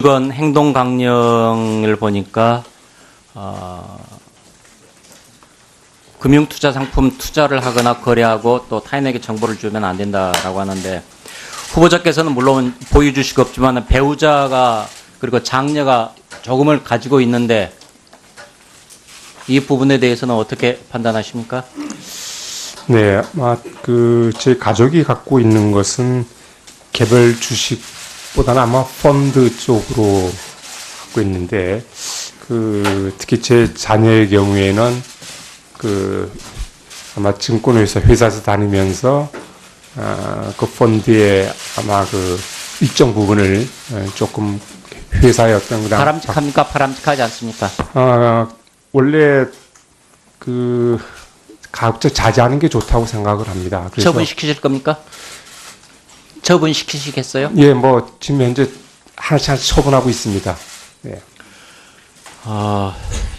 이번 행동 강령을 보니까 금융투자 상품 투자를 하거나 거래하고 또 타인에게 정보를 주면 안 된다라고 하는데, 후보자께서는 물론 보유 주식 없지만 배우자가 그리고 장녀가 조금을 가지고 있는데 이 부분에 대해서는 어떻게 판단하십니까? 네, 제 가족이 갖고 있는 것은 개별 주식보다는 아마 펀드 쪽으로 갖고 있는데, 특히 제 자녀의 경우에는 아마 증권회사 회사에서 다니면서 그 펀드에 아마 일정 부분을 조금 회사의 어떤 바람직합니까? 바람직하지 않습니까? 원래 가급적 자제하는 게 좋다고 생각을 합니다. 그래서 처분시키실 겁니까? 처분시키시겠어요? 예, 지금 현재 하나씩 처분하고 있습니다. 네.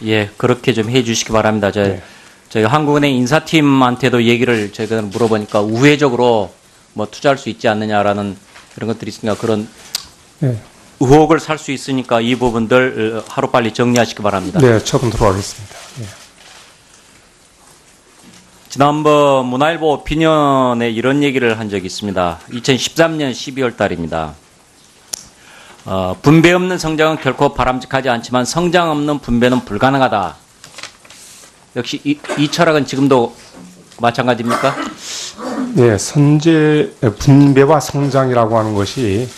예, 그렇게 좀 해주시기 바랍니다. 네. 저희 한국은행 인사팀한테도 얘기를 제가 물어보니까 우회적으로 투자할 수 있지 않느냐라는 그런 것들이 있으니까 그런 네. 의혹을 살 수 있으니까 이 부분들 하루빨리 정리하시기 바랍니다. 네, 처분 들어가겠습니다. 네. 지난번 문화일보 오피니언에 이런 얘기를 한 적이 있습니다. 2013년 12월 달입니다. 분배 없는 성장은 결코 바람직하지 않지만 성장 없는 분배는 불가능하다. 역시 이 철학은 지금도 마찬가지입니까? 네, 분배와 성장이라고 하는 것이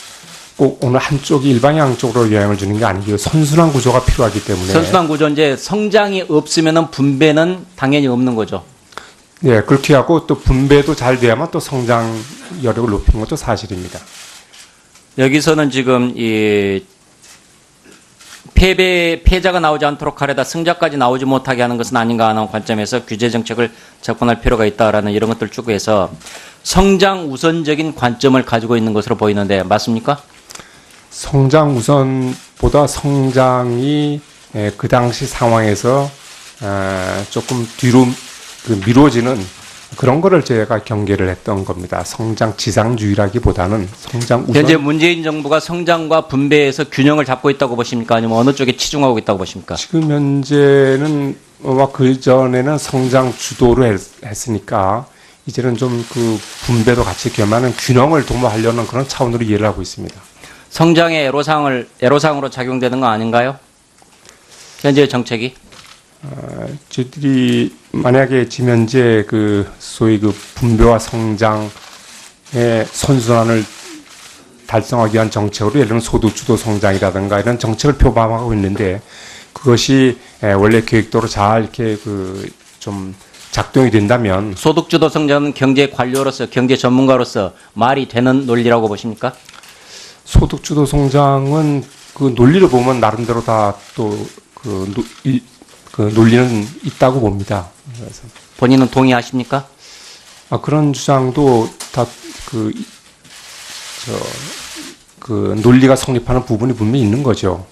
꼭 어느 한쪽이 일방향 쪽으로 영향을 주는 게 아니고 선순환 구조가 필요하기 때문에. 선순환 구조, 이제 성장이 없으면 분배는 당연히 없는 거죠. 네, 그렇게 하고 또 분배도 잘 돼야만 또 성장 여력을 높이는 것도 사실입니다. 여기서는 지금 이 패자가 나오지 않도록 하려다 승자까지 나오지 못하게 하는 것은 아닌가 하는 관점에서 규제 정책을 접근할 필요가 있다라는 이런 것들 쭉 해서 성장 우선적인 관점을 가지고 있는 것으로 보이는데 맞습니까? 성장 우선보다 성장이 그 당시 상황에서 조금 뒤로 미뤄지는 그런 거를 제가 경계를 했던 겁니다. 성장 지상주의라기보다는 성장 우선. 현재 문재인 정부가 성장과 분배에서 균형을 잡고 있다고 보십니까? 아니면 어느 쪽에 치중하고 있다고 보십니까? 지금 현재는 그 전에는 성장 주도를 했으니까 이제는 좀 분배도 같이 겸하는 균형을 도모하려는 그런 차원으로 이해를 하고 있습니다. 성장의 애로사항으로 작용되는 거 아닌가요? 현재의 정책이? 저희들이 만약에 지금 현재 소위 분배와 성장의 선순환을 달성하기 위한 정책으로 예를 들면 소득주도 성장이라든가 이런 정책을 표방하고 있는데 그것이 원래 계획대로 잘 이렇게 좀 작동이 된다면 소득주도 성장은 경제 관료로서 경제 전문가로서 말이 되는 논리라고 보십니까? 소득주도 성장은 논리를 보면 나름대로 다 또 논리는 있다고 봅니다. 그래서 본인은 동의하십니까? 그런 주장도 다 논리가 성립하는 부분이 분명히 있는 거죠.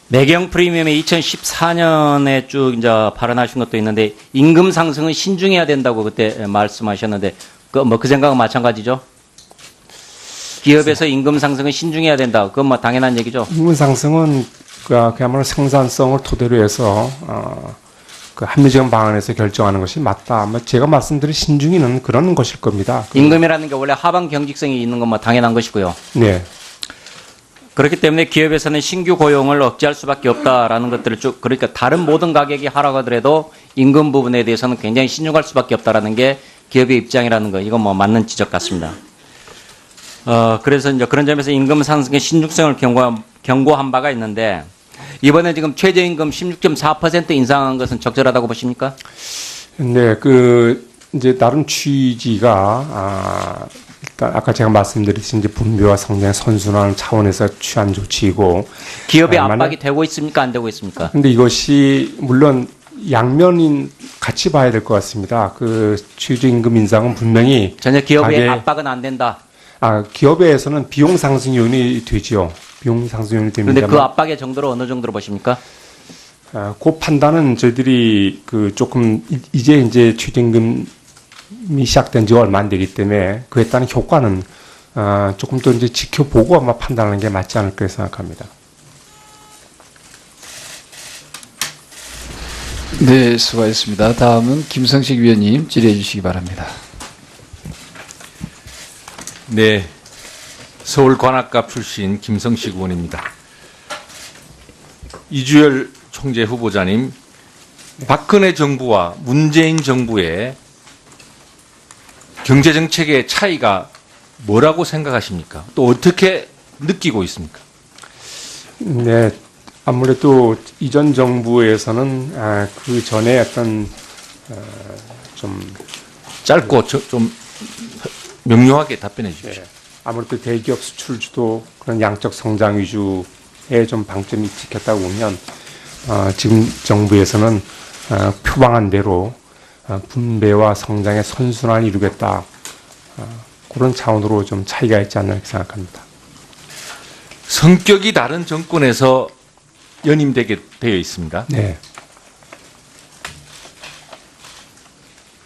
매경 프리미엄의 2014년에 쭉 이제 발언하신 것도 있는데 임금 상승은 신중해야 된다고 그때 말씀하셨는데 그 생각은 마찬가지죠? 기업에서 임금 상승은 신중해야 된다. 그건 당연한 얘기죠. 임금 상승은 그야말로 생산성을 토대로 해서 합리적인 방안에서 결정하는 것이 맞다. 제가 말씀드린 신중히는 그런 것일 겁니다. 임금이라는 게 원래 하방 경직성이 있는 건 당연한 것이고요. 네. 그렇기 때문에 기업에서는 신규 고용을 억제할 수밖에 없다라는 것들을 그러니까 다른 모든 가격이 하락하더라도 임금 부분에 대해서는 굉장히 신중할 수밖에 없다라는 게 기업의 입장이라는 거, 이건 맞는 지적 같습니다. 그래서 이제 그런 점에서 임금 상승의 신중성을 경고한 바가 있는데 이번에 지금 최저임금 16.4% 인상한 것은 적절하다고 보십니까? 네, 이제 다른 취지가 일단 아까 제가 말씀드렸듯이 이제 분배와 성장 선순환 차원에서 취한 조치이고 기업의 압박이 되고 있습니까? 안 되고 있습니까? 근데 이것이 물론 양면인 같이 봐야 될 것 같습니다. 최저임금 인상은 분명히 전혀 기업의 압박은 안 된다. 기업에서는 비용 상승 요인이 되지요. 비용 상승 요인이 됩니다. 그런데 그 압박의 정도로 어느 정도로 보십니까? 그 판단은 저희들이 조금 이제 최저임금이 시작된 지 얼마 안 되기 때문에 그에 따른 효과는 조금 더 이제 지켜보고 아마 판단하는 게 맞지 않을까 생각합니다. 네, 수고하셨습니다. 다음은 김성식 위원님 질의해 주시기 바랍니다. 네, 서울 관악가 출신 김성식 의원입니다. 이주열 총재 후보자님, 박근혜 정부와 문재인 정부의 경제정책의 차이가 뭐라고 생각하십니까? 또 어떻게 느끼고 있습니까? 네, 아무래도 이전 정부에서는 그 전에 어떤 좀 짧고 좀 명료하게 답변해 주십시오. 아무래도 대기업 수출 주도 그런 양적 성장 위주의 좀 방점이 찍혔다고 보면 지금 정부에서는 표방한 대로 분배와 성장의 선순환을 이루겠다. 그런 차원으로 좀 차이가 있지 않나 생각합니다. 성격이 다른 정권에서 연임되게 되어 있습니다. 네.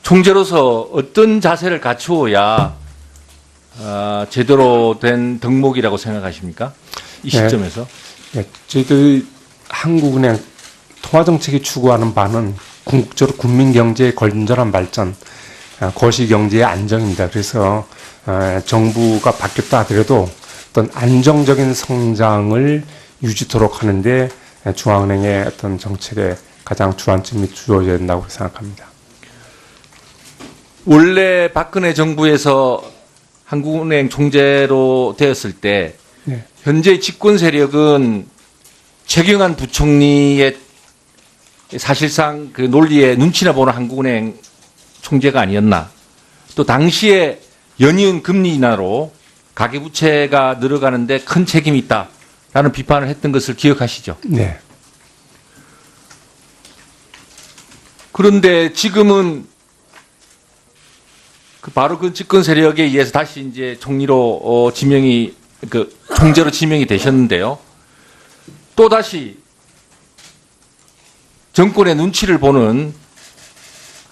총재로서 어떤 자세를 갖추어야 제대로 된 덕목이라고 생각하십니까? 이 시점에서. 네, 저희들 한국은행 통화정책이 추구하는 바는 궁극적으로 국민경제의 건전한 발전, 거시경제의 안정입니다. 그래서 정부가 바뀌었다 하더라도 어떤 안정적인 성장을 유지토록 하는데 중앙은행의 어떤 정책에 가장 주안점이 두어져야 된다고 생각합니다. 원래 박근혜 정부에서 한국은행 총재로 되었을 때 네. 현재 집권 세력은 최경환 부총리의 사실상 그 논리에 눈치나 보는 한국은행 총재가 아니었나. 또 당시에 연이은 금리 인하로 가계부채가 늘어가는데 큰 책임이 있다라는 비판을 했던 것을 기억하시죠? 네. 그런데 지금은 바로 그 집권 세력에 의해서 다시 이제 총리로 총재로 지명이 되셨는데요. 또 다시 정권의 눈치를 보는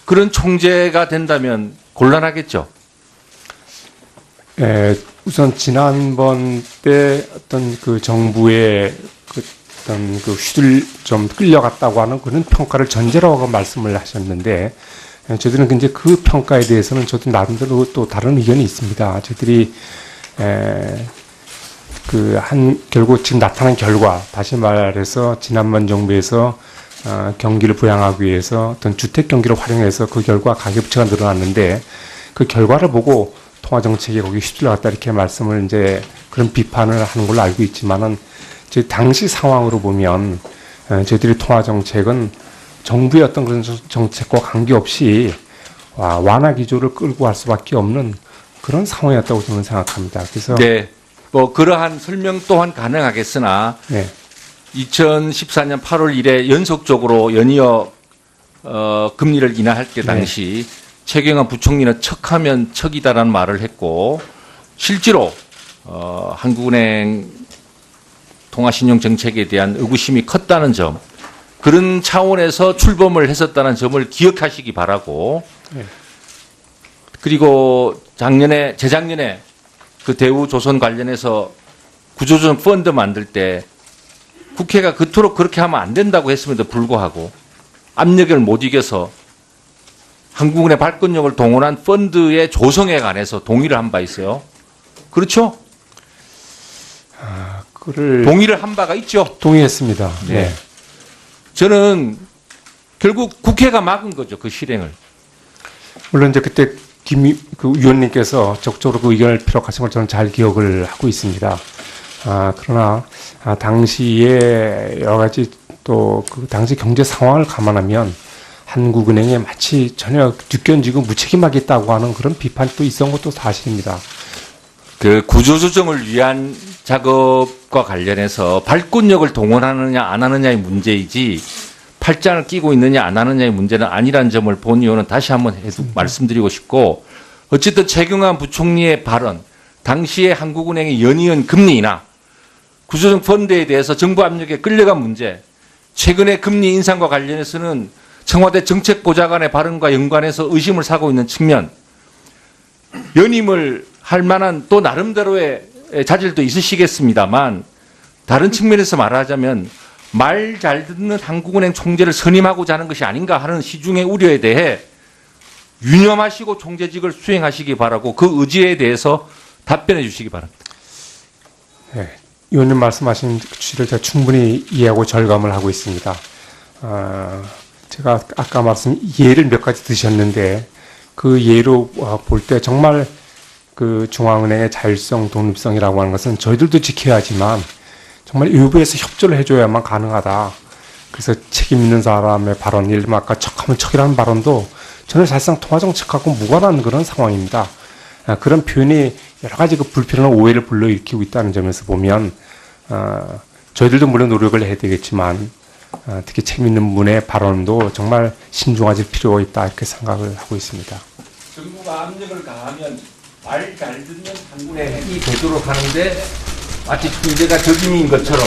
그런 총재가 된다면 곤란하겠죠. 우선 지난번 때 어떤 그 정부의 어떤 그 휘둘 좀 끌려갔다고 하는 그런 평가를 전제로 하고 말씀을 하셨는데 저희들은 이제 그 평가에 대해서는 저도 나름대로 또 다른 의견이 있습니다. 저희들이 결국 지금 나타난 결과, 다시 말해서 지난번 정부에서 경기를 부양하기 위해서 어떤 주택 경기를 활용해서 그 결과 가계부채가 늘어났는데 그 결과를 보고 통화정책이 거기 휘둘러갔다 이렇게 말씀을 이제 그런 비판을 하는 걸로 알고 있지만은 저희 당시 상황으로 보면 저희들이 통화정책은 정부의 어떤 그런 정책과 관계없이 완화 기조를 끌고 갈 수밖에 없는 그런 상황이었다고 저는 생각합니다. 그래서 네, 뭐 그러한 설명 또한 가능하겠으나 네. 2014년 8월 1일 연속적으로 연이어 금리를 인하할 때 당시 최경환 부총리는 척하면 척이다라는 말을 했고 실제로 한국은행 통화신용 정책에 대한 의구심이 컸다는 점, 그런 차원에서 출범을 했었다는 점을 기억하시기 바라고. 네. 그리고 재작년에 그 대우조선 관련해서 구조조정 펀드 만들 때 국회가 그토록 그렇게 하면 안 된다고 했음에도 불구하고 압력을 못 이겨서 한국은행 발권력을 동원한 펀드의 조성에 관해서 동의를 한 바 있어요. 그렇죠? 동의를 한 바가 있죠. 동의했습니다. 네. 네. 저는 결국 국회가 막은 거죠, 그 실행을. 물론 이제 그때 그 위원님께서 적극적으로 그 의견을 피력하신 걸 저는 잘 기억을 하고 있습니다. 그러나 당시에 여러 가지 또 그 당시 경제 상황을 감안하면 한국은행에 마치 전혀 뒷견지고 무책임하겠다고 하는 그런 비판이 또 있었던 것도 사실입니다. 그 구조조정을 위한 작업과 관련해서 발권력을 동원하느냐 안 하느냐의 문제이지 팔짱을 끼고 있느냐 안 하느냐의 문제는 아니라는 점을 본 의원은 다시 한번 말씀드리고 싶고, 어쨌든 최경환 부총리의 발언, 당시에 한국은행의 연이은 금리 인하, 구조조정 펀드에 대해서 정부 압력에 끌려간 문제, 최근의 금리 인상과 관련해서는 청와대 정책보좌관의 발언과 연관해서 의심을 사고 있는 측면, 연임을 할 만한 또 나름대로의 자질도 있으시겠습니다만 다른 측면에서 말하자면 말 잘 듣는 한국은행 총재를 선임하고자 하는 것이 아닌가 하는 시중의 우려에 대해 유념하시고 총재직을 수행하시기 바라고 그 의지에 대해서 답변해 주시기 바랍니다. 네, 의원님 말씀하신 취지를 제가 충분히 이해하고 절감을 하고 있습니다. 제가 아까 예를 몇 가지 드셨는데 그 예로 볼 때 정말 그 중앙은행의 자율성, 독립성이라고 하는 것은 저희들도 지켜야 하지만 정말 일부에서 협조를 해줘야만 가능하다. 그래서 책임 있는 사람의 발언, 예를 들면 아까 척하면 척이라는 발언도 저는 사실상 통화정책하고 무관한 그런 상황입니다. 그런 표현이 여러 가지 그 불필요한 오해를 불러일으키고 있다는 점에서 보면 저희들도 물론 노력을 해야 되겠지만 특히 책임 있는 분의 발언도 정말 신중해질 필요가 있다 이렇게 생각을 하고 있습니다. 정부가 압력을 가하면 말 잘 듣는 한국은행이 되도록 하는데 마치 총재가 적임인 것처럼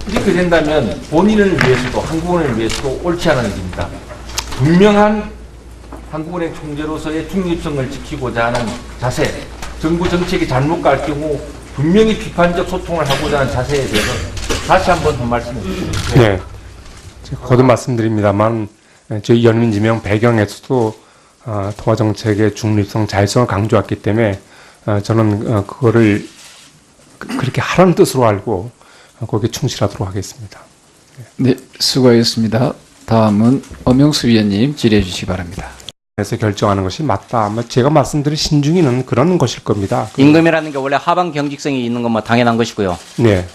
이렇게 된다면 본인을 위해서도 한국은행을 위해서도 옳지 않은 일입니다. 분명한 한국은행 총재로서의 중립성을 지키고자 하는 자세, 정부 정책이 잘못 갈 경우 분명히 비판적 소통을 하고자 하는 자세에 대해서 다시 한번 한 말씀해 주십시오. 네. 제가 거듭 말씀드립니다만 저희 연민지명 배경에서도 통화정책의 중립성, 자율성을 강조했기 때문에 저는 그거를 그렇게 하라는 뜻으로 알고 거기에 충실하도록 하겠습니다. 네, 수고하셨습니다. 다음은 엄영수 위원님 질의해 주시기 바랍니다. 그래서 결정하는 것이 맞다. 아마 제가 말씀드린 신중히는 그런 것일 겁니다. 임금이라는 게 원래 하방 경직성이 있는 건 뭐 당연한 것이고요. 네.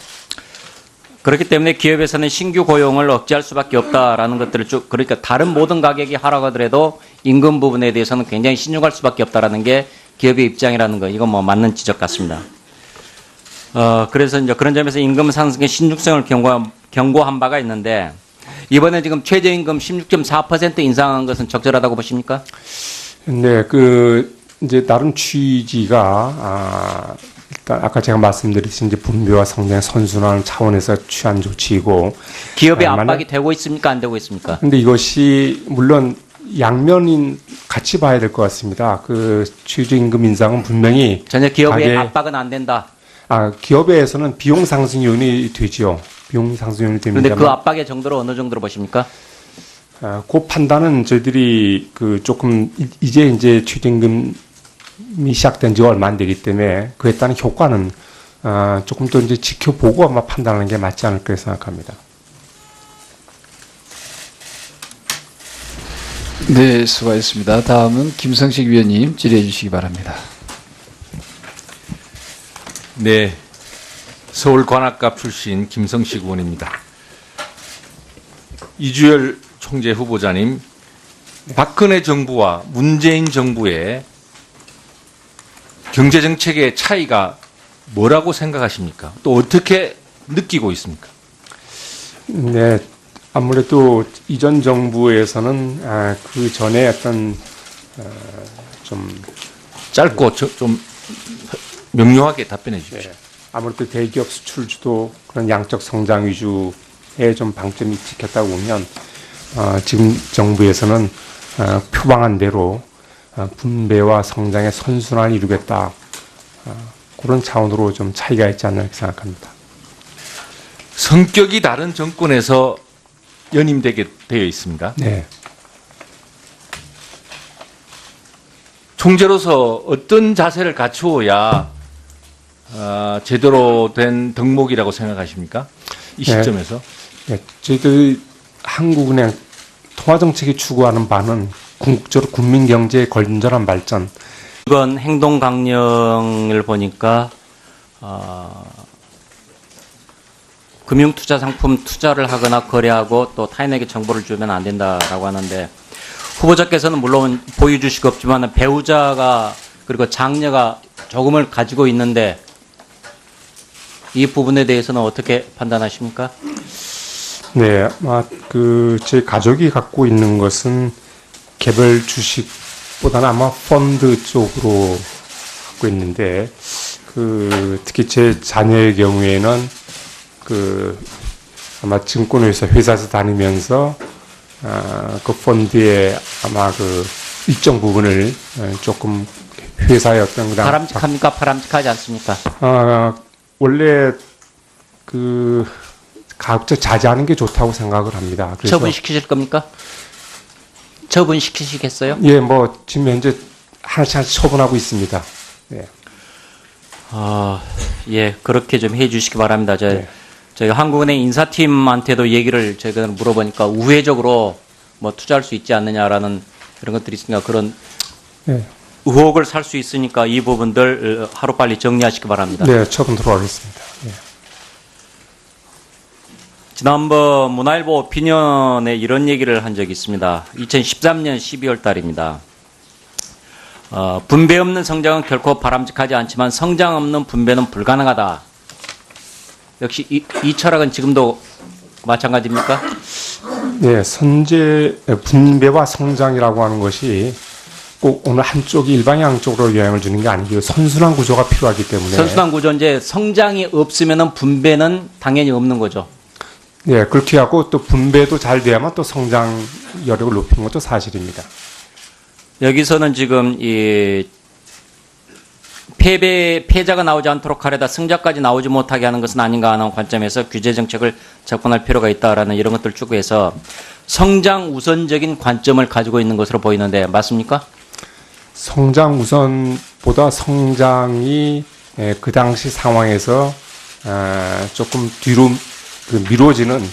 그렇기 때문에 기업에서는 신규 고용을 억제할 수밖에 없다라는 것들을 쭉, 그러니까 다른 모든 가격이 하라고 하더라도 임금 부분에 대해서는 굉장히 신중할 수밖에 없다라는 게 기업의 입장이라는 거, 이건 뭐 맞는 지적 같습니다. 그래서 이제 그런 점에서 임금 상승의 신중성을 경고한 바가 있는데, 이번에 지금 최저임금 16.4% 인상한 것은 적절하다고 보십니까? 네, 이제 다른 취지가, 일단 아까 제가 말씀드렸듯이 이제 분배와 성장의 선순환 차원에서 취한 조치이고. 기업의 압박이 되고 있습니까? 안 되고 있습니까? 근데 이것이 물론 양면인 같이 봐야 될 것 같습니다. 그 최저임금 인상은 분명히. 전혀 기업의 압박은 안 된다. 기업에서는 비용 상승 요인이 되죠. 비용 상승 요인이 됩니다. 그런데 그 압박의 정도를 어느 정도로 보십니까? 그 판단은 저희들이 조금 이제 최저임금이 시작된 지가 얼마 안 되기 때문에 그에 따른 효과는 조금 더 이제 지켜보고 아마 판단하는 게 맞지 않을까 생각합니다. 네, 수고하셨습니다. 다음은 김성식 위원님 질의해 주시기 바랍니다. 네, 서울관악갑 출신 김성식 의원입니다. 이주열 총재 후보자님, 박근혜 정부와 문재인 정부의 경제정책의 차이가 뭐라고 생각하십니까? 또 어떻게 느끼고 있습니까? 네, 아무래도 이전 정부에서는 그 전에 어떤 좀 짧고 좀 명료하게 답변해 주십시오. 네, 아무래도 대기업 수출 주도 그런 양적 성장 위주의 좀 방점이 찍혔다고 보면 지금 정부에서는 표방한 대로 분배와 성장의 선순환을 이루겠다. 그런 차원으로 좀 차이가 있지 않나 생각합니다. 성격이 다른 정권에서 연임되게 되어 있습니다. 네. 총재로서 어떤 자세를 갖추어야 제대로 된 덕목이라고 생각하십니까? 이 시점에서? 네, 저희들 한국은행 통화정책이 추구하는 바는 궁극적으로 국민 경제의 건전한 발전. 이번 행동 강령을 보니까 금융투자 상품 투자를 하거나 거래하고 또 타인에게 정보를 주면 안 된다라고 하는데, 후보자께서는 물론 보유 주식 없지만 배우자가 그리고 장녀가 조금을 가지고 있는데 이 부분에 대해서는 어떻게 판단하십니까? 네, 제 가족이 갖고 있는 것은 개별 주식보다는 아마 펀드 쪽으로 갖고 있는데, 특히 제 자녀의 경우에는 아마 증권회사에서 다니면서 그 펀드에 아마 일정 부분을 조금 회사의 어떤 그냥 바람직합니까? 바람직하지 않습니까? 원래 그 가급적 자제하는 게 좋다고 생각을 합니다. 그래서 처분시키실 겁니까? 처분시키시겠어요? 예, 뭐 지금 현재 하나씩 처분하고 있습니다. 네. 예, 그렇게 좀 해주시기 바랍니다. 네. 저희 한국은행 인사팀한테도 얘기를 제가 물어보니까 우회적으로 뭐 투자할 수 있지 않느냐라는 그런 것들이 있으니까 그런 네. 의혹을 살 수 있으니까 이 부분들 하루빨리 정리하시기 바랍니다. 네, 처분 들어가겠습니다. 예. 지난번 문화일보 오피니언에 이런 얘기를 한 적이 있습니다. 2013년 12월 달입니다. 분배 없는 성장은 결코 바람직하지 않지만 성장 없는 분배는 불가능하다. 역시 이 철학은 지금도 마찬가지입니까? 네, 분배와 성장이라고 하는 것이 꼭 어느 한쪽이 일방향 쪽으로 영향을 주는 게 아니고 선순환 구조가 필요하기 때문에 선순환 구조인데 성장이 없으면 분배는 당연히 없는 거죠. 네, 그렇게 하고 또 분배도 잘 돼야만 또 성장 여력을 높이는 것도 사실입니다. 여기서는 지금 이 패자가 나오지 않도록 하려다 승자까지 나오지 못하게 하는 것은 아닌가 하는 관점에서 규제 정책을 접근할 필요가 있다라는 이런 것들을 추구해서 성장 우선적인 관점을 가지고 있는 것으로 보이는데 맞습니까? 성장 우선보다 성장이 그 당시 상황에서 조금 뒤로 미뤄지는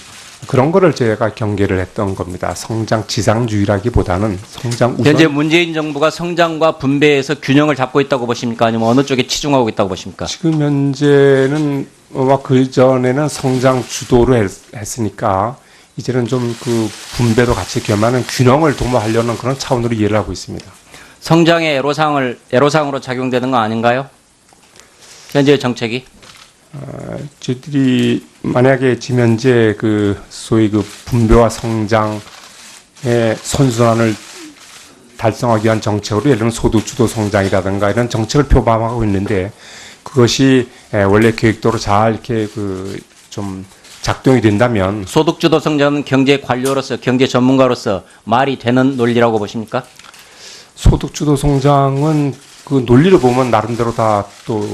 그런 거를 제가 경계를 했던 겁니다. 성장 지상주의라기보다는 성장 우선. 현재 문재인 정부가 성장과 분배에서 균형을 잡고 있다고 보십니까? 아니면 어느 쪽에 치중하고 있다고 보십니까? 지금 현재는 그 전에는 성장 주도로 했으니까 이제는 좀 그 분배도 같이 겸하는 균형을 도모하려는 그런 차원으로 이해를 하고 있습니다. 성장의 애로상으로 작용되는 거 아닌가요? 현재의 정책이? 저희들이 만약에 지금 현재 그 소위 그 분배와 성장의 선순환을 달성하기 위한 정책으로 예를 들면 소득주도 성장이라든가 이런 정책을 표방하고 있는데 그것이 원래 계획대로 잘 이렇게 좀 작동이 된다면 소득주도 성장은 경제 관료로서 경제 전문가로서 말이 되는 논리라고 보십니까? 소득주도 성장은 그 논리를 보면 나름대로 다 또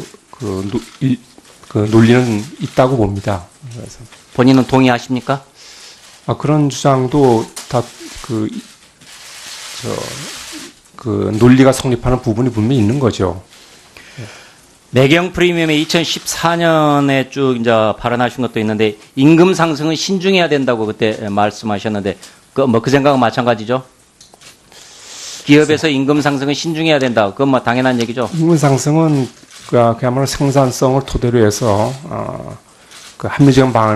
그 논리는 있다고 봅니다. 그래서 본인은 동의하십니까? 그런 주장도 다 논리가 성립하는 부분이 분명히 있는 거죠. 매경 프리미엄의 2014년에 쭉 이제 발언하신 것도 있는데 임금 상승은 신중해야 된다고 그때 말씀하셨는데 그 생각은 마찬가지죠? 기업에서 임금 상승은 신중해야 된다. 그건 뭐 당연한 얘기죠. 임금 상승은 그야말로 생산성을 토대로 해서 그 합리적인 방안